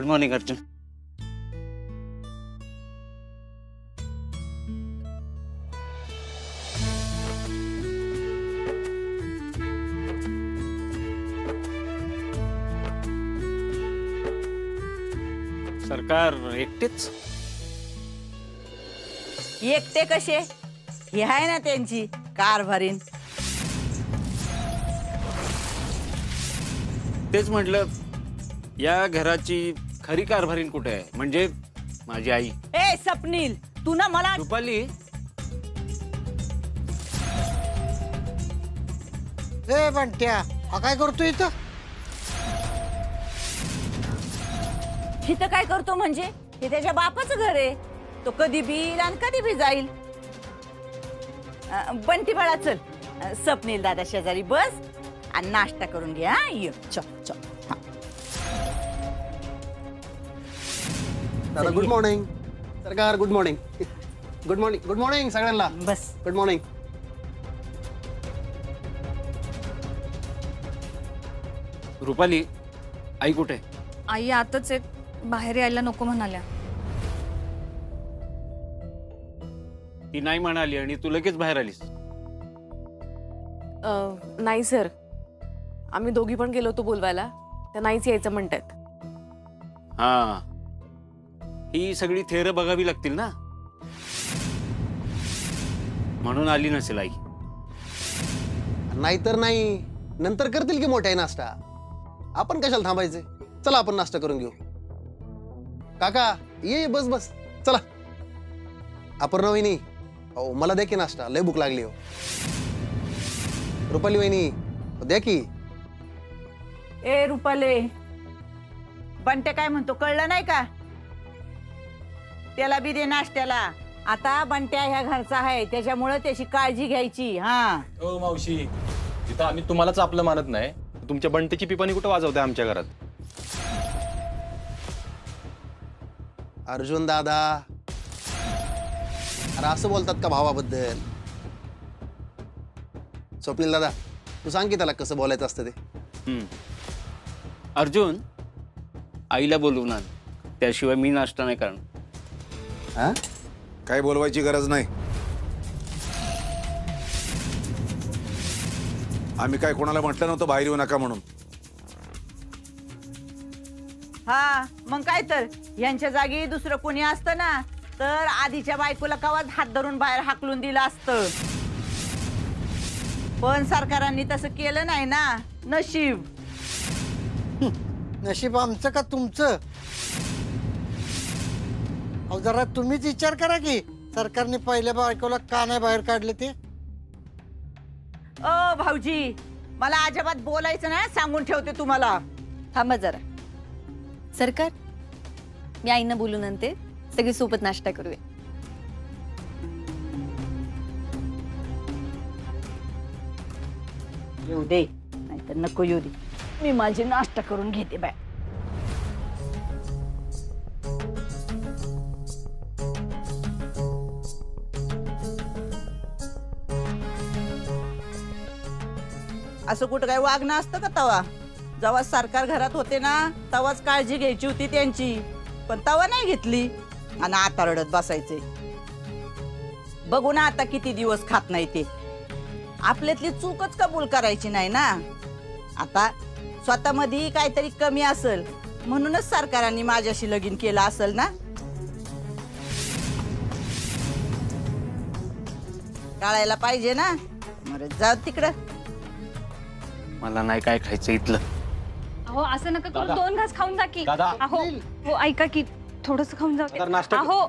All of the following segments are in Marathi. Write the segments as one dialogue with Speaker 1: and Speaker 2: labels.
Speaker 1: Good morning Arjun. सरकार एकटेच?
Speaker 2: एकटे कसे? हे आहे ना त्यांची कारभारीण.
Speaker 1: तेच म्हटलं, या घराची खरी कारभारीण कुठे आहे? म्हणजे माझी आई.
Speaker 2: ए स्वप्नील, तू ना मला
Speaker 1: रुपाली.
Speaker 3: ए बंट्या, हा काय करतो इथं?
Speaker 2: इथं काय करतो म्हणजे? हे त्याच्या बापाचं घर आहे. तो कधी बी येईल आणि कधी बी जाईल. बंटी बाळा चल, स्वप्नील दादा शेजारी बस आणि नाश्ता करून घे. हा ये, चल चल. हा.
Speaker 4: दादा गुड मॉर्निंग. सरकार good morning. Good morning. Good morning सगळ्यांना.
Speaker 2: बस.
Speaker 4: Good morning.
Speaker 1: रुपाली, आई कुठे?
Speaker 5: आई आतच आहेत, बाहेर यायला नको म्हणाल्या.
Speaker 1: ती नाही म्हणाली आणि तू लगेच बाहेर आलीस.
Speaker 6: नाही सर, आम्ही दोघी पण गेलो होतो बोलवायला, त्या नाहीच यायचं म्हणतात.
Speaker 1: हा, ही सगळी थेर बघावी लागतील ना, म्हणून आली नसेल आई.
Speaker 4: नाहीतर नाही, नंतर करतील की मोठा नाश्ता. आपण कशाला थांबायचे? चला आपण नाश्ता करून घेऊ. काका ये, बस बस चला. अपर्णा वहिनी, अहो मला द्या की नाश्ता, लय भूक लागली हो. रुपाली वहिनी द्या की.
Speaker 2: ए रुपाले, बंटे काय म्हणतो कळलं नाही का? त्याला बी दे नाश्त्याला. आता बंट्या ह्या घरचा आहे, त्याच्यामुळे त्याची काळजी घ्यायची. हा
Speaker 7: हो मावशी, तिथं आम्ही तुम्हालाच आपलं मानत नाही, तुमच्या बंटेची पिपाणी कुठं वाजवते आमच्या घरात?
Speaker 4: अर्जुन दादा, अरे असं बोलतात का भावाबद्दल? स्वप्नील दादा, तू सांग की त्याला कसं बोलायचं असतं ते.
Speaker 1: अर्जुन, आईला बोलवून आण, त्याशिवाय मी नाश्ता नाही करणार.
Speaker 4: हा?
Speaker 8: काय बोलवायची गरज नाही. आम्ही काय कोणाला म्हटलं नव्हतं बाहेर येऊ नका म्हणून.
Speaker 2: हा मग काय तर, यांच्या जागी दुसरं कोणी असतं ना तर आधीच्या बायकोला कवाच हात धरून बाहेर हाकलून दिलं असतं. पण सरकारांनी तसं केलं नाही ना. नशीब.
Speaker 3: नशीब आमचं का तुमचं? अहो जरा तुम्हीच विचार करा की, सरकारने पहिल्या बायकोला का नाही बाहेर काढले ते.
Speaker 2: ओ भाऊजी, मला अजिबात बोलायचं नाही, सांगून ठेवते तुम्हाला.
Speaker 5: थांबा जरा. सरकार, मी आईनं बोलून आणते, सगळी सोबत नाश्ता करूया.
Speaker 2: येऊ दे, नाहीतर नको येऊ दे. मी माझी नाश्ता करून घेते बाय. असं कुठं काय वागणं असतं का तवा? जेव्हा सरकार घरात होते ना तेव्हाच काळजी घ्यायची होती त्यांची, पण तवा नाही घेतली आणि आता रडत बसायचे. बघू ना आता किती दिवस खात नाही ते. आपल्यातली चूकच कबूल करायची नाही ना. आता स्वतःमध्ये काहीतरी कमी असेल म्हणूनच सरकारांनी माझ्याशी लगीन केलं असेल ना. टाळायला पाहिजे ना. मरत जाऊ तिकडं.
Speaker 1: मला नाही काय खायचं इथलं.
Speaker 5: अहो असं नका करू,
Speaker 7: दादा.
Speaker 5: 2 घास खाऊन जा की.
Speaker 7: दादा.
Speaker 5: अहो हो ऐका की, थोडस खाऊन जा.
Speaker 7: दादा, नाश्ता कर.
Speaker 5: अहो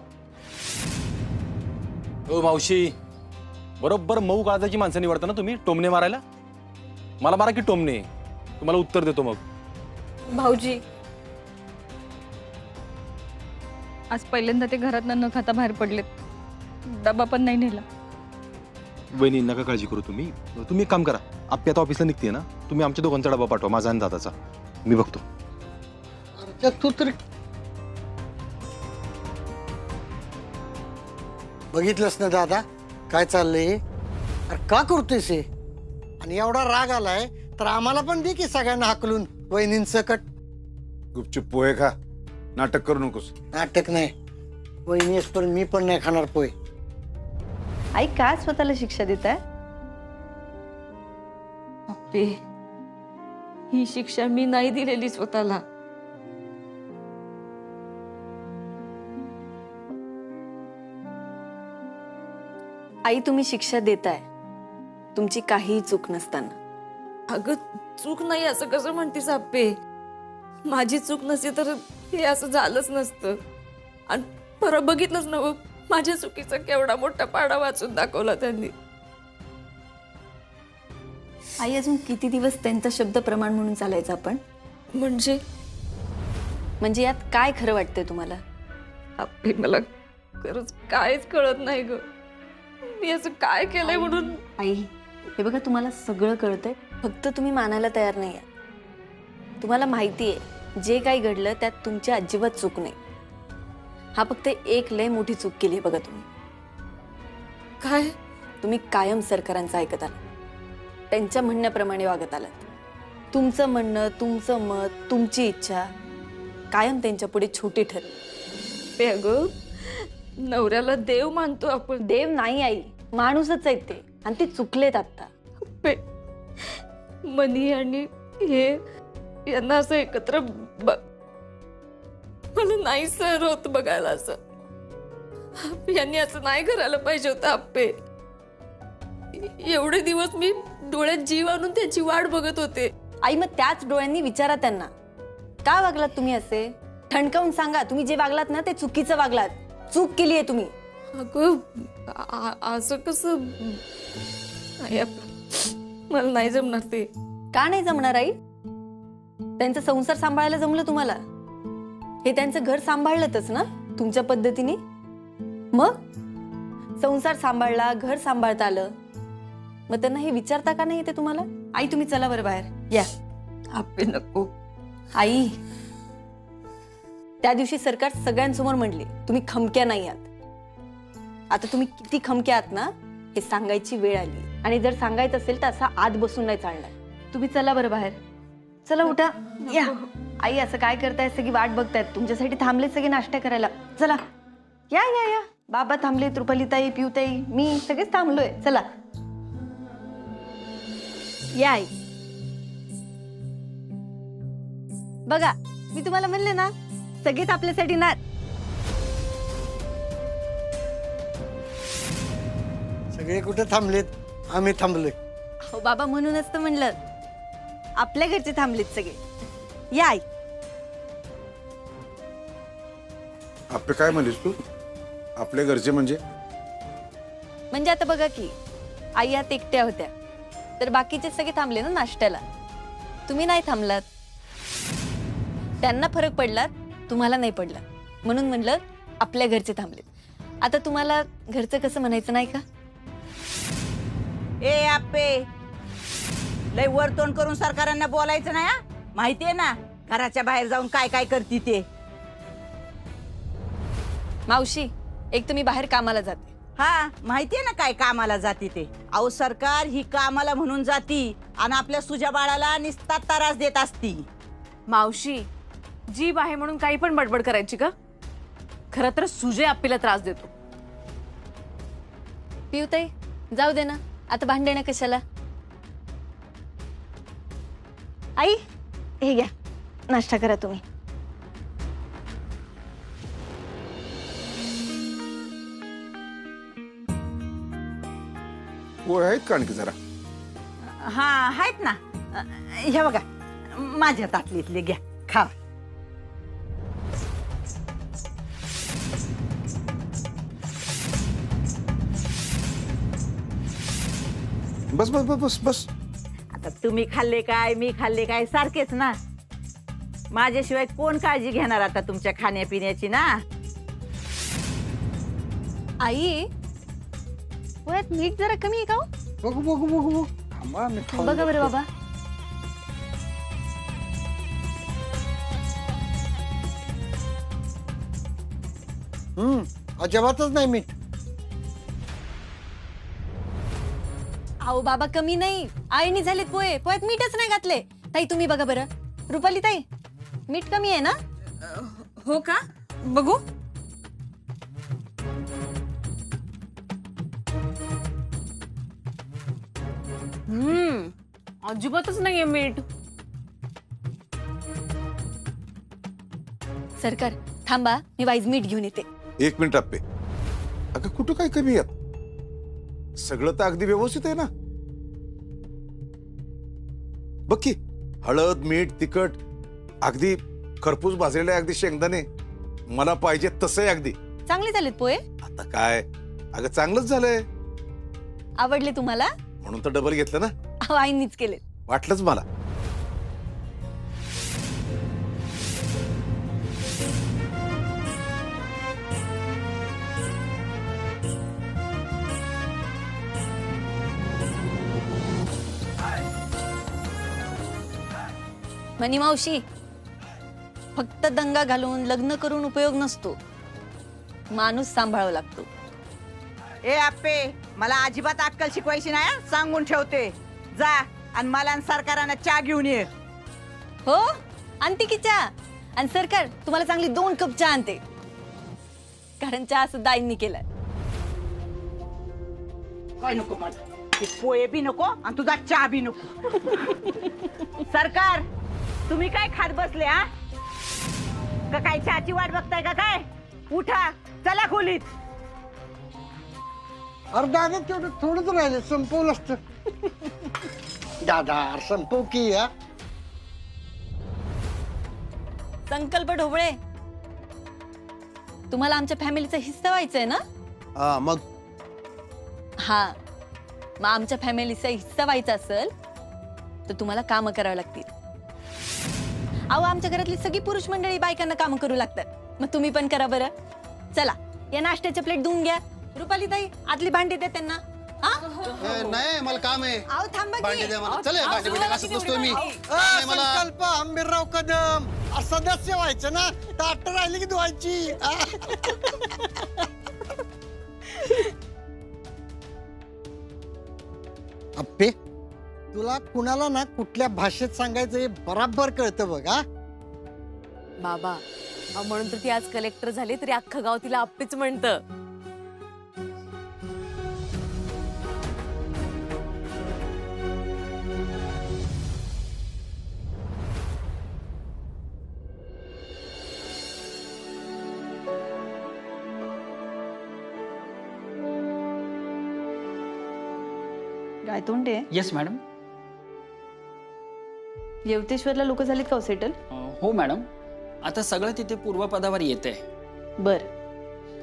Speaker 7: हो मावशी, बरोबर मऊ काळजाची माणसं निवडता ना तुम्ही टोमणे मारायला. मला मारा की टोमणे, तुम्हाला उत्तर देतो मग.
Speaker 5: भाऊजी, आज पहिल्यांदा ते घरात न खाता बाहेर पडलेत. डबा पण नाही नेला.
Speaker 7: वहिनी नका काळजी करू तुम्ही. तुम्ही एक काम करा, आपली आता ऑफिसला निघते ना, तुम्ही आमच्या दोघांचा डबा पाठवा, माझा आणि दादाचा. मी बघतो.
Speaker 3: अरे तू तरी बघितलंस ना दादा काय चाललंय? अरे का करतोयस हे? आणि एवढा राग आलाय तर आम्हाला पण दे की सगळ्यांना हाकलून वहिनींसकट.
Speaker 8: गुपचूप पोहे खा, नाटक करू नकोस.
Speaker 3: नाटक नाही वहिनीस, पण मी पण नाही खाणार पोहे.
Speaker 5: आई का स्वतःला शिक्षा देत आहे?
Speaker 6: अप्पे, ही शिक्षा मी नाही दिलेली स्वतःला.
Speaker 5: आई तुम्ही शिक्षा देताय तुमची काहीही चूक नसताना.
Speaker 6: अगं चूक नाही असं कसं म्हणतीस अप्पे? माझी चूक नसती तर हे असं झालंच नसतं. आणि परत बघितलंच ना बघ, माझ्या चुकीचा केवढा मोठा पाडा वाचून दाखवला त्यांनी.
Speaker 5: आई अजून किती दिवस त्यांचा शब्द प्रमाण म्हणून चालायचं आपण?
Speaker 6: म्हणजे
Speaker 5: म्हणजे यात काय खरं वाटतंय तुम्हाला?
Speaker 6: अप्पे मला खरंच काहीच कळत नाही ग. मी असं काय केलंय म्हणून.
Speaker 5: आई हे बघा, तुम्हाला सगळं कळतंय, फक्त तुम्ही मानायला तयार नाही आहात. तुम्हाला माहिती आहे जे काही घडलं त्यात तुमची अजिबात चूक नाही. हा फक्त एक लय मोठी चूक केली आहे बघा तुम्ही.
Speaker 6: काय?
Speaker 5: तुम्ही कायम सरकारांचं ऐकत आलात, त्यांच्या म्हणण्याप्रमाणे वागत आलात. तुमचं म्हणणं, तुमचं मत, तुमची इच्छा कायम त्यांच्या पुढे छोटी ठरली.
Speaker 6: पे अगं, नवऱ्याला देव मानतो आपण.
Speaker 5: देव नाही आई, माणूसच आहेत ते, आणि ते चुकलेत आता.
Speaker 6: पे मनी आणि हे यांना असं एकत्र मला नाही सहन होत बघायला असं. यांनी असं नाही करायला पाहिजे होतं अप्पे. एवढे दिवस मी डोळ्यात जीव आणून त्याची वाट बघत होते.
Speaker 5: आई मग त्याच डोळ्यांनी विचारा त्यांना, का वागलात तुम्ही असे? ठणकावून सांगा, तुम्ही जे वागलात ना ते चुकीचं वागलात. चूक केली आहे तुम्ही.
Speaker 6: अगं असं कसं? नाही अप्पे, मला नाही जमणार ते.
Speaker 5: का नाही जमणार आई? त्यांचा संसार सांभाळायला जमलं तुम्हाला? हे त्यांचं घर सांभाळलंच ना तुमच्या पद्धतीने? मग संसार सांभाळला, घर सांभाळता आलं, मग त्यांना हे विचारता का नाही ते तुम्हाला? आई तुम्ही चला बरं बाहेर या.
Speaker 6: अप्पे नको.
Speaker 5: आई त्या दिवशी सरकार सगळ्यांसमोर म्हणले तुम्ही खमक्या नाही आहात. आता तुम्ही किती खमक्या आहात ना हे सांगायची वेळ आली. आणि जर सांगायचं असेल तर असा आत बसून नाही चालणार. तुम्ही चला बरं बाहेर. चला उठा या. आई असं काय करताय? सगळी वाट बघतायत तुमच्यासाठी, थांबले सगळे नाश्ता करायला. चला या या या. बाबा थांबले, रुपालीताई, पिऊताई, मी सगळेच थांबलोय. चला या आई. बघा मी तुम्हाला म्हणले ना सगळेच आपल्यासाठी ना.
Speaker 3: सगळे कुठे थांबलेत? आम्ही थांबलोय.
Speaker 5: हो बाबा, म्हणूनच तर म्हणलं आपल्या घरचे थांबलेत सगळे. या आई.
Speaker 8: आपले काय म्हणलीस तू? आपल्या घरचे म्हणजे?
Speaker 5: म्हणजे आता बघा की आई यात एकट्या होत्या तर बाकीचे सगळे थांबले ना नाश्त्याला. तुम्ही नाही थांबलात. त्यांना फरक पडला, तुम्हाला नाही पडला, म्हणून म्हणलं आपल्या घरचे थांबलेत. आता तुम्हाला घरचं कसं म्हणायचं नाही का?
Speaker 2: ए आप्पे, लय वरतोंड करून सरकारांना बोलायचं नाही हा. माहितीये ना घराच्या बाहेर जाऊन काय काय करती ते.
Speaker 5: मावशी, एक तुम्ही बाहेर कामाला जाते.
Speaker 2: हा माहितीये ना काय कामाला जाती ते. अहो सरकार ही कामाला म्हणून जाती आणि आपल्या सुजा बाळाला निस्ता त्रास देत असती.
Speaker 6: मावशी, जीभ आहे म्हणून काही पण बडबड करायची का? खरं तर सुजय आप्पीला त्रास देतो.
Speaker 5: पिऊताई जाऊ दे ना, आता भांडणं कशाला. आई हे घ्या, नाश्ता करा तुम्ही.
Speaker 8: पोहे आहेत का आणखी जरा?
Speaker 2: हा आहेत ना. हे बघा माझ्या ताटलीतले घ्या, खा.
Speaker 8: बस बस बस बस बस.
Speaker 2: आता तुम्ही खाल्ले काय मी खाल्ले काय सारखेच ना. माझ्याशिवाय कोण काळजी घेणार आता तुमच्या खाण्यापिण्याची ना.
Speaker 5: आई वयात मीठ जरा कमी आहे का हो?
Speaker 3: बघू बघू बघू बघू. थांबा, मी खाऊन
Speaker 5: बघा बरं
Speaker 3: बघतो.
Speaker 5: बाबा.
Speaker 3: अजिबातच नाही मीठ.
Speaker 5: अहो बाबा कमी नाही, आईने झालेत पोहे, पोह्यात मीठच नाही घातले. ताई तुम्ही बघा बरं. रुपाली ताई मीठ कमी आहे ना?
Speaker 6: हो का? बघू.
Speaker 5: अजिबातच नाहीये मीठ. सरकार थांबा, मी वाईज मीठ घेऊन येते.
Speaker 8: 1 मिनिट आप्पे. अगं कुठं काय कमी आहेत? सगळं तर अगदी व्यवस्थित आहे ना. बघ की, हळद मीठ तिखट अगदी खरपूस भाजलेले अगदी शेंगदाणे मला पाहिजे तसं आहे अगदी.
Speaker 5: चांगले झालेत पोहे?
Speaker 8: आता काय अगं चांगलंच झालंय
Speaker 5: आवडले तुम्हाला?
Speaker 8: म्हणून तर डबल घेतलं ना.
Speaker 5: आईनीच केले.
Speaker 8: वाटलंच मला.
Speaker 5: मनी मावशी, फक्त दंगा घालून लग्न करून उपयोग नसतो, माणूस सांभाळावा लागतो.
Speaker 2: ए आप्पे, मला अजिबात अक्कल शिकवायची नाही हं? सांगून ठेवते. जा आणि मला आणि सरकारांना चहा घेऊन ये.
Speaker 5: हो आणते की चहा. आणि सरकार तुम्हाला चांगली 2 कप चहा आणते, कारण चहा सुद्धा आईंनी केलाय.
Speaker 2: काय नको मला, ते पोहे बी नको आणि तुझा चहा बी नको. सरकार, तुम्ही काय खात बसले हा? का काय चहाची वाट बघताय का काय? उठा, चला खोलीत.
Speaker 3: अरे दादा तेवढं थोडंच राहिले, संपवलं असतं. दादा संपव की या.
Speaker 5: संकल्प ढोबळे, तुम्हाला आमच्या फॅमिलीचा हिस्सा व्हायचंय ना?
Speaker 4: हा मग
Speaker 5: हा, मग आमच्या फॅमिलीचा हिस्सा व्हायचा असेल तर तुम्हाला काम करावं लागतील. अहो, आमच्या घरातली सगळी पुरुष मंडळी बायकांना काम करू लागतात, मग तुम्ही पण करा बरं. चला, या नाश्त्याच्या प्लेट धुवून घ्या. रुपाली ताई, आतली भांडी द्या त्यांना.
Speaker 4: नाही मला काम आहे.
Speaker 5: अहो थांबा
Speaker 4: भांडी
Speaker 5: की.
Speaker 4: द्या मला.
Speaker 5: अहो,
Speaker 4: चल
Speaker 5: अहो,
Speaker 4: भांडी
Speaker 5: तुम्हाला
Speaker 4: घासत
Speaker 5: किती
Speaker 4: बसतोय मी.
Speaker 5: उडीद आहे?
Speaker 4: नाही मला
Speaker 3: संकल्प आंबीरराव कदम सदस्य व्हायचं ना, ताट राहिली की धुवायची. अप्पे, तुला कुणाला ना कुठल्या भाषेत सांगायचं हे बराबर कळतं बघ. हा
Speaker 9: बाबा, म्हणून तर ती आज कलेक्टर झाली तरी अख्खं गाव तिला आप्पीच म्हणतं.
Speaker 5: Gaitonde,
Speaker 1: yes madam.
Speaker 5: येवतेश्वरला लोक झालीत का सेटल?
Speaker 1: हो मॅडम, आता सगळं तिथे पूर्वपदावर येते.
Speaker 5: बर.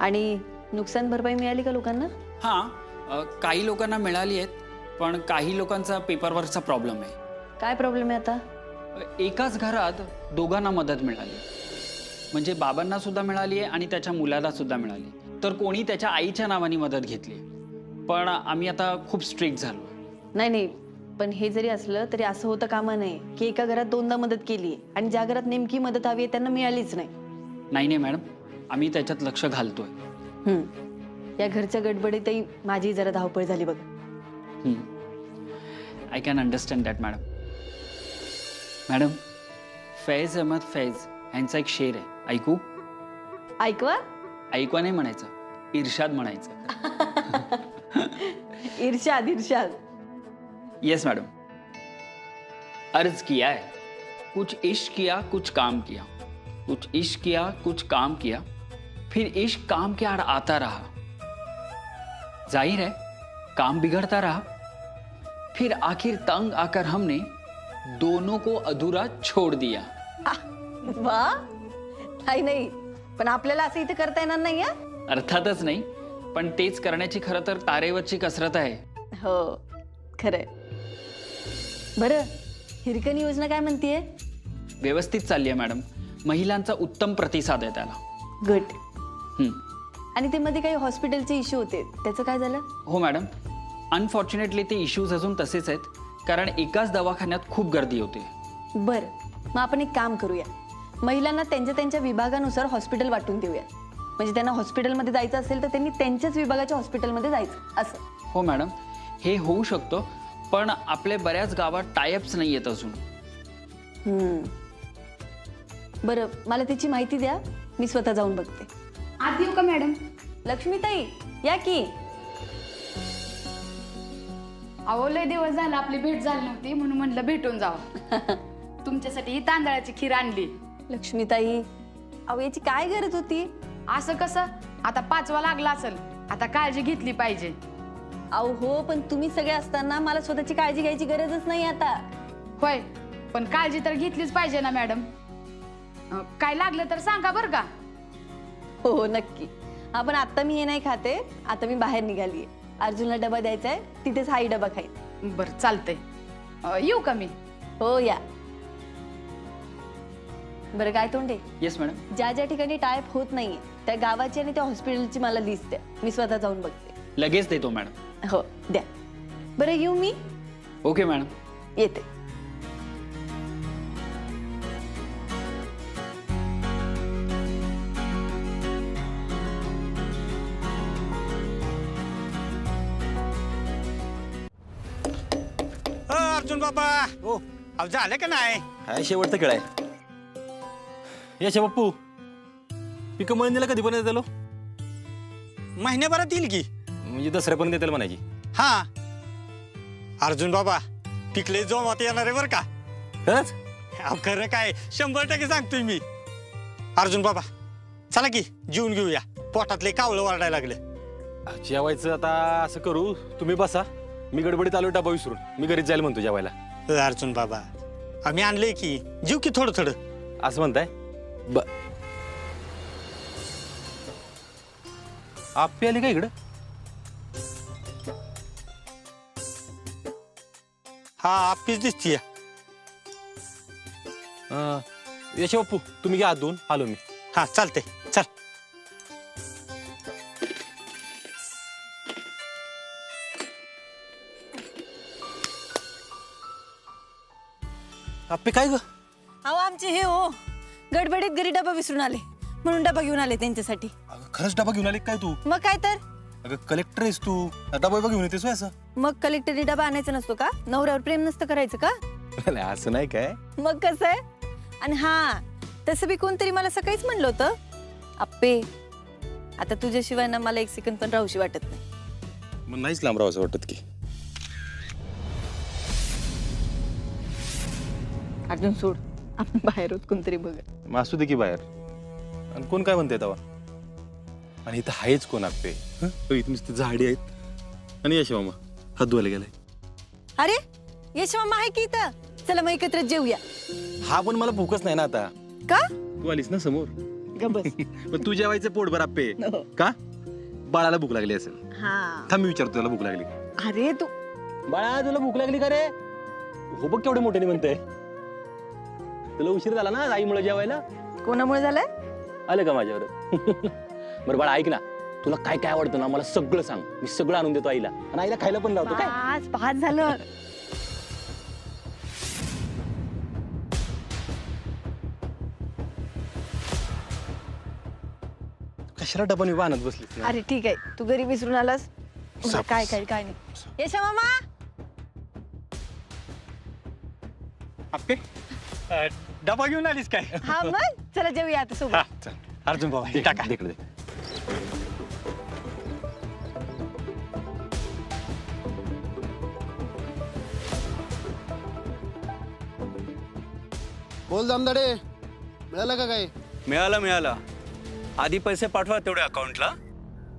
Speaker 5: आणि नुकसान भरपाई मिळाली का लोकांना?
Speaker 1: हां, काही लोकांना मिळाली आहेत, पण काही लोकांचा पेपरवर्कचा प्रॉब्लेम आहे.
Speaker 5: काय प्रॉब्लेम आहे आता?
Speaker 1: एकाच घरात दोघांना मदत मिळाली, म्हणजे बाबांना सुद्धा मिळाली आहे आणि त्याच्या मुलाला सुद्धा मिळाली. तर कोणी त्याच्या आईच्या नावाने मदत घेतली, पण आम्ही आता खूप स्ट्रिक्ट झालो.
Speaker 5: नाही, पण हे जरी असलं तरी असं होतं कामा नये की एका घरात 2दा मदत केली आणि ज्या घरात नेमकी मदत हवी आहे त्यांना मिळालीच नाही.
Speaker 1: नाही मॅडम, आम्ही त्याच्यात लक्ष घालतोय.
Speaker 5: या घरच्या गडबडीतही माझी जरा धावपळ झाली बघ.
Speaker 1: I can understand that madam. Madam, Faiz Ahmad Faiz यांचा एक शेर आहे, ऐकू?
Speaker 5: ऐकवा?
Speaker 1: ऐकवा नाही म्हणायचं, इर्शाद म्हणायचं.
Speaker 5: इर्शाद.
Speaker 1: Yes madam. अर्ज किया है, कुछ इश्क किया कुछ काम किया, कुछ इश्क किया कुछ काम किया, फिर इश्क काम के आड़ आता रहा. जाहिर है काम बिगड़ता रहा, फिर आखिर तंग आकर हमने दोनों को अधूरा छोड़ दिया.
Speaker 5: वा, नाही, पण आपल्याला असं इथे करता येणार नाही.
Speaker 1: अर्थातच नाही, पण तेच करण्याची खरं तर तारेवरची कसरत आहे.
Speaker 5: हो, खरंय. बरं, हिरकणी योजना काय म्हणतीये?
Speaker 1: व्यवस्थित चालली आहे मॅडम, महिलांचा उत्तम प्रतिसाद आहे त्याला.
Speaker 5: गुड. आणि ते मध्ये काही हॉस्पिटलचे इश्यू होते, त्याचं काय झालं?
Speaker 1: हो मॅडम, अनफॉर्च्युनेटली ते इश्यूज अजून तसेच आहेत, कारण एकाच दवाखान्यात खूप गर्दी होते.
Speaker 5: बरं, मग आपण एक काम करूया, महिलांना त्यांच्या त्यांच्या विभागानुसार हॉस्पिटल वाटून देऊया. म्हणजे त्यांना हॉस्पिटलमध्ये जायचं असेल तर त्यांनी त्यांच्याच विभागाच्या हॉस्पिटलमध्ये जायचं असं.
Speaker 1: हो मॅडम, हे होऊ शकतं, पण आपल्या बऱ्याच गावात टायअप्स नाही आहेत अजून.
Speaker 5: बरं, मला त्याची माहिती द्या, मी स्वतः जाऊन बघते.
Speaker 10: आत येऊ का मॅडम?
Speaker 5: लक्ष्मीताई या की.
Speaker 10: अहो लय दिवस झाला आपली भेट झाली नव्हती म्हणून म्हणलं भेटून जावं. तुमच्यासाठी ही तांदळाची खीर आणली.
Speaker 5: लक्ष्मीताई अहो याची काय गरज होती?
Speaker 10: असं कसं? आता 5वा लागला असेल, आता काळजी घेतली पाहिजे.
Speaker 5: अहो हो, पण तुम्ही सगळे असताना मला स्वतःची काळजी घ्यायची गरजच नाही आता.
Speaker 10: होय, पण काळजी तर घेतलीच पाहिजे ना मॅडम. काय लागलं तर सांगा बरं का.
Speaker 5: हो हो नक्की. हा पण आता मी हे नाही खाते, आता मी बाहेर निघालीये. अर्जुनला डबा द्यायचा आहे, तिथेच हाही डबा खाईल.
Speaker 10: बरं चालतंय. येऊ का मी?
Speaker 5: हो या. बरं काय तोंडे,
Speaker 1: येस मॅडम.
Speaker 5: ज्या ज्या ठिकाणी टायप होत नाहीये त्या गावाची आणि त्या हॉस्पिटलची मला लिस्ट द्या, मी स्वतः जाऊन बघते.
Speaker 1: लगेच देतो मॅडम.
Speaker 5: हो द्या. बरं येऊ मी?
Speaker 1: Okay madam.
Speaker 5: येते.
Speaker 11: अर्जुन बाबा हो, अहो झालं का नाही?
Speaker 7: काय शेवटचं खेळ आहे. यश बाप्पू पिकं मळणीला कधी पण येतो?
Speaker 11: महिन्याभरात येईल की.
Speaker 7: म्हणजे दसऱ्यापर्यंत येतील म्हणायची.
Speaker 11: हा अर्जुन बाबा पिकले जोमात येणार आहे बरं का.
Speaker 7: खरंच?
Speaker 11: अहो खरं काय 100% सांगतोय मी. अर्जुन बाबा चला की जेवून घेऊया, पोटातले कावळं वारडायला लागले.
Speaker 7: जेवायचं आता असं करू, तुम्ही बसा, मी गडबडीत आलो डबा विसरून. मी घरीच जायला म्हणतो जेवायला.
Speaker 11: अर्जुन बाबा आम्ही आणलंय की, जीव की थोडं थोडं.
Speaker 7: असं म्हणताय? आप्पी आली का इकडं?
Speaker 11: हा आप्पीच दिसतीये.
Speaker 7: यश बाप्पू तुम्ही घ्या हात धुवून, आलो मी.
Speaker 11: हा चालते चल.
Speaker 7: आप्पी काय ग?
Speaker 5: अहो आमचे हे हो गडबडीत घरी डबा विसरून आले म्हणून डबा घेऊन आले त्यांच्यासाठी.
Speaker 7: खरंच डबा घेऊन आली काय तू?
Speaker 5: मग काय तर.
Speaker 7: अगं कलेक्टर आहेस तू, डबा घेऊन येतेस असं?
Speaker 5: मग कलेक्टरने डबा आणायचा नसतो का? नवऱ्यावर प्रेम नसतं करायचं का?
Speaker 7: असं नाही काय.
Speaker 5: मग कसं आहे? आणि हा तसं बी कोणतरी मला सकाळीच म्हणलं होतं, आप्पे आता तुझ्याशिवाय ना मला 1 सेकंद पण राहूशी वाटत नाही.
Speaker 7: मग नाहीच लांब राहावं असं वाटत की.
Speaker 5: अर्जुन सोड, आपण बाहेर होत कोणतरी बघ.
Speaker 7: मग असू दे की बाहेर. आणि कोण काय म्हणते तेव्हा? आणि इथं आहेच कोण आप्पे? इथं नुसती झाडी आहेत आणि यश मामा हात धुवायला गेलाय.
Speaker 5: अरे यश मामा आहे की इथं? चला मग एकत्र जेऊया.
Speaker 7: हा पण मला भूकच नाही ना आता.
Speaker 5: का?
Speaker 7: तू आलीस ना समोर.
Speaker 5: गबस.
Speaker 7: पण तू जेवायचं पोटभर आप्पे का? बाळाला भूक लागली असेल.
Speaker 5: हा
Speaker 7: थांब मी विचारतो त्याला भूक लागली.
Speaker 5: अरे तू
Speaker 7: बाळा तुला भूक लागली का रे? हो बघ केवढे मोठ्याने म्हणते. तुला उशीर झाला ना आईमुळे जेवायला.
Speaker 5: कोणामुळे झालंय?
Speaker 7: आलं का माझ्यावर? बरं बाळा ऐक ना, तुला काय काय आवडतं ना मला सगळं सांग, मी सगळं आणून देतो आईला. आणि आईला खायला पण लावतो. काय
Speaker 5: पाच झालं.
Speaker 7: कशाला डबा निभा आणत बसलीस?
Speaker 5: अरे ठीक आहे, तू घरी विसरून आलास. काय काय काय नाही. यशा मामा
Speaker 11: आप्पे डबा घेऊन आलीस काय?
Speaker 5: हा मग चला जेऊया आता सोबत.
Speaker 11: अर्जुन बाबा हे टाका.
Speaker 7: तिकडे
Speaker 4: बोल जामदाडे, मिळालं का काय?
Speaker 12: मिळालं. आधी पैसे पाठवा तेवढ्या अकाउंटला.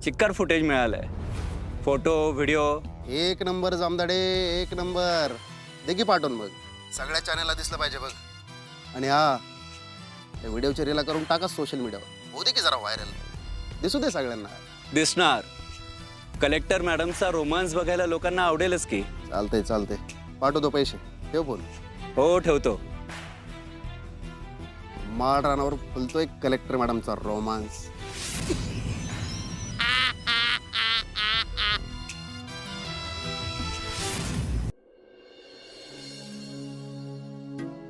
Speaker 12: चिक्कार फुटेज मिळालंय, photo video.
Speaker 4: 1 number Jamdade, 1 number. दे की पाठवून बघ, सगळ्या चॅनलला दिसलं पाहिजे बघ. आणि हा त्या व्हिडिओची रीला करून टाका सोशल मीडियावर. होऊ दे की जरा व्हायरल, दिसू दे सगळ्यांना.
Speaker 12: दिसणार. कलेक्टर मॅडमचा रोमांस बघायला लोकांना आवडेलच की.
Speaker 4: चालतंय पाठवतो पैसे. ठेव फोन.
Speaker 12: हो ठेवतो.
Speaker 4: माळ रानावर फुलतोय कलेक्टर मॅडमचा रोमांस.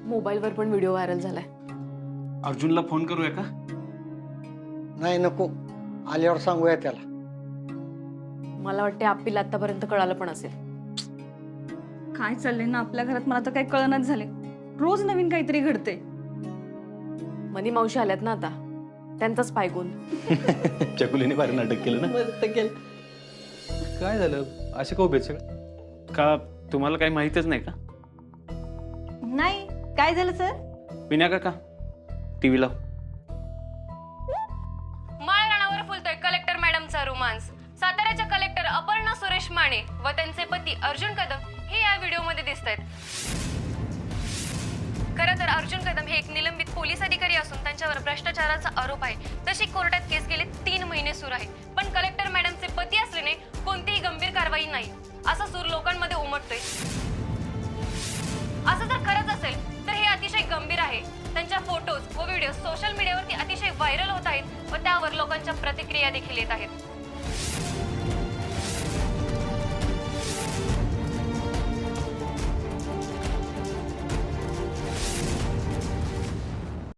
Speaker 9: मोबाईलवर पण व्हिडिओ व्हायरल झालाय.
Speaker 7: अर्जुनला फोन करूया का?
Speaker 3: नाही नको, आल्यावर सांगूया त्याला.
Speaker 9: मला वाटते आप्पीला आतापर्यंत कळालं पण असेल.
Speaker 6: काय चाललंय ना आपल्या घरात मला तर काही कळनाच झाले. रोज नवीन काहीतरी घडते.
Speaker 9: मनी मावशी आल्यात ना आता, त्यांचाच पायगुण.
Speaker 7: चकुलीने भारी नाटक केलं ना.
Speaker 5: मस्त केलं.
Speaker 7: काय झालं असे का उभे आहेत सगळे? का तुम्हाला काही माहितीच नाही का?
Speaker 5: नाही, काय झालं सर?
Speaker 7: विना काका टीव्ही लाव.
Speaker 9: माळरानावर फुलतोय कलेक्टर मॅडमचा रोमांस. साताऱ्याच्या कलेक्टर अपर्णा सुरेश माने व त्यांचे पती अर्जुन कदम हे या व्हिडिओमध्ये दिसत आहेत. खरं तर अर्जुन कदम हे एक निलंबित पोलीस अधिकारी असून त्यांच्यावर भ्रष्टाचाराचा आरोप आहे. तशी कोर्टात केस गेले 3 महिने सुरू आहे, पण कलेक्टर मॅडमचे पती असल्याने कोणतीही गंभीर कारवाई नाही असा सूर लोकांमध्ये उमटतोय. असं जर खरंच असेल तर हे अतिशय गंभीर आहे. त्यांच्या फोटोज व व्हिडिओ सोशल मीडियावरती अतिशय व्हायरल होत आहेत व त्यावर लोकांच्या प्रतिक्रिया देखील येत आहेत.